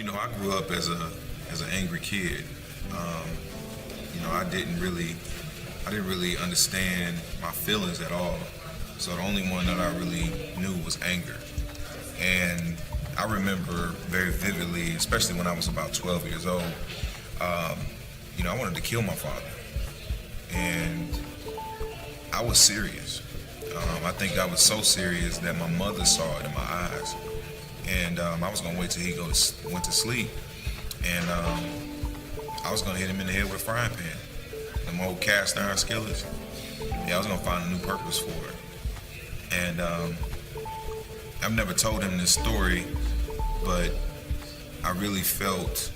I grew up as an angry kid. Um, I didn't really understand my feelings at all. So the only one that I really knew was anger. And I remember very vividly, especially when I was about 12 years old, I wanted to kill my father. And I was serious. I think I was so serious that my mother saw it in my eyes. And I was gonna wait till he went to sleep, and I was gonna hit him in the head with a frying pan, them old cast iron skillets. Yeah, I was gonna find a new purpose for it. And I've never told him this story, but I really felt.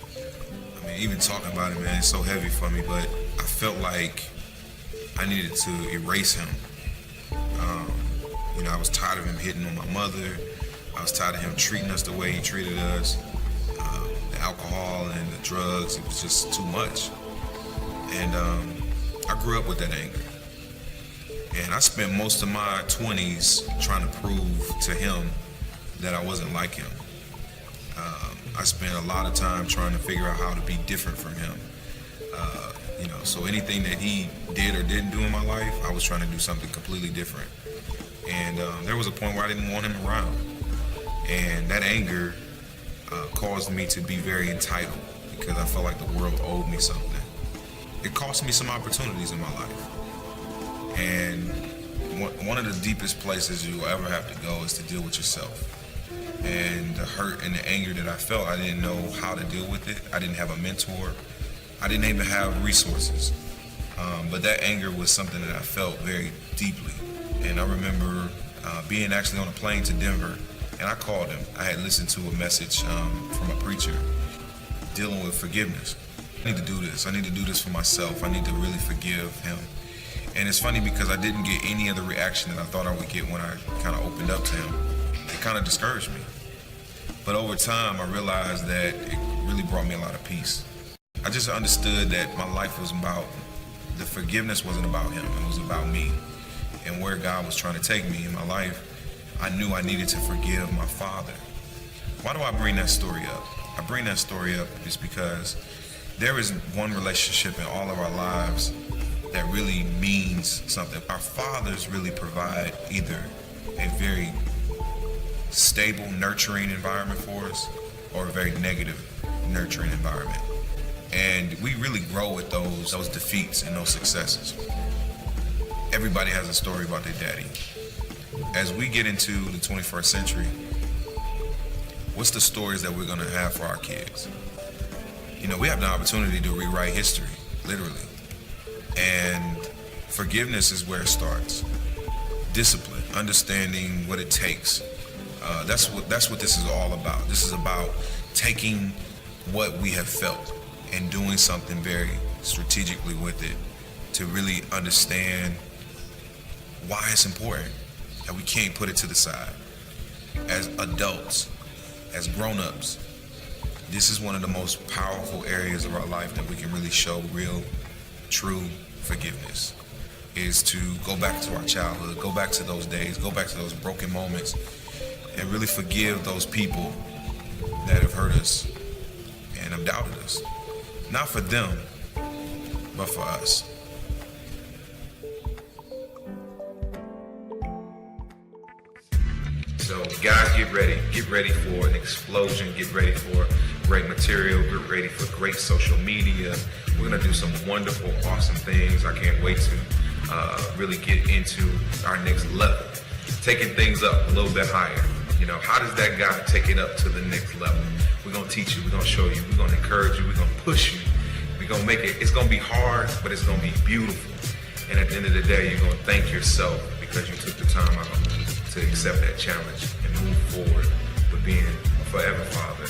Even talking about it, man, it's so heavy for me. But I felt like I needed to erase him. I was tired of him hitting on my mother. I was tired of him treating us the way he treated us. The alcohol and the drugs, it was just too much. And I grew up with that anger. And I spent most of my 20s trying to prove to him that I wasn't like him. I spent a lot of time trying to figure out how to be different from him. So anything that he did or didn't do in my life, I was trying to do something completely different. And there was a point where I didn't want him around. And that anger caused me to be very entitled because I felt like the world owed me something. It cost me some opportunities in my life. And one of the deepest places you'll ever have to go is to deal with yourself. And the hurt and the anger that I felt, I didn't know how to deal with it. I didn't have a mentor. I didn't even have resources. But that anger was something that I felt very deeply. And I remember being actually on a plane to Denver, and I called him. I had listened to a message from a preacher dealing with forgiveness. I need to do this. I need to do this for myself. I need to really forgive him. And it's funny because I didn't get any of the reaction that I thought I would get when I kind of opened up to him. It kind of discouraged me. But over time, I realized that it really brought me a lot of peace. I just understood that my life was about, the forgiveness wasn't about him, it was about me. And where God was trying to take me in my life, I knew I needed to forgive my father. Why do I bring that story up? I bring that story up is because there is one relationship in all of our lives that really means something. Our fathers really provide either a very stable, nurturing environment for us or a very negative, nurturing environment. And we really grow with those defeats and those successes. Everybody has a story about their daddy. As we get into the 21st century, what's the stories that we're gonna have for our kids? We have the opportunity to rewrite history, literally. And forgiveness is where it starts. Discipline, understanding what it takes. That's what this is all about. This is about taking what we have felt and doing something very strategically with it to really understand why it's important, that we can't put it to the side. As adults, as grown-ups, this is one of the most powerful areas of our life that we can really show real, true forgiveness, is to go back to our childhood, go back to those days, go back to those broken moments, and really forgive those people that have hurt us and have doubted us. Not for them, but for us. So guys, get ready for an explosion, get ready for great material, get ready for great social media. We're gonna do some wonderful, awesome things. I can't wait to really get into our next level. Taking things up a little bit higher. How does that guy take it up to the next level? We're gonna teach you, we're gonna show you, we're gonna encourage you, we're gonna push you. We're gonna make it, it's gonna be hard, but it's gonna be beautiful. And at the end of the day, you're gonna thank yourself because you took the time out to accept that challenge and move forward with being a forever father.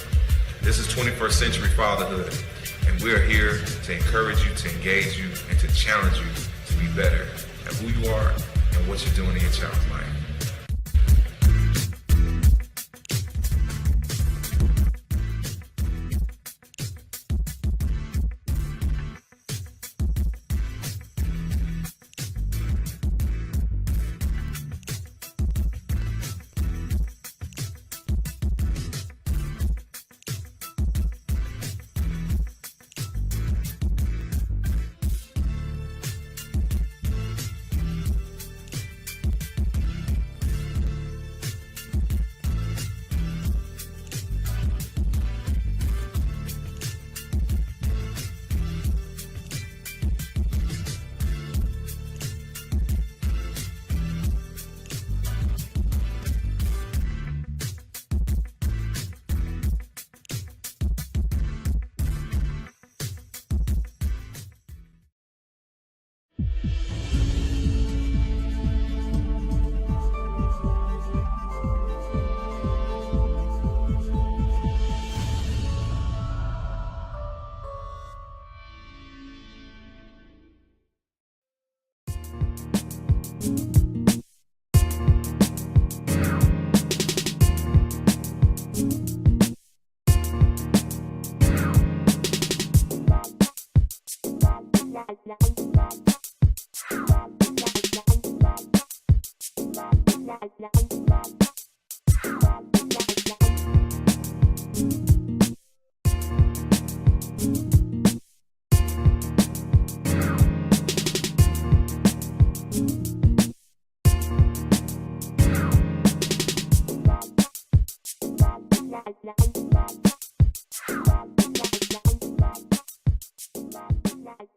This is 21st Century Fatherhood, and we're here to encourage you, to engage you, and to challenge you to be better at who you are and what you're doing in your child's life.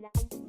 Like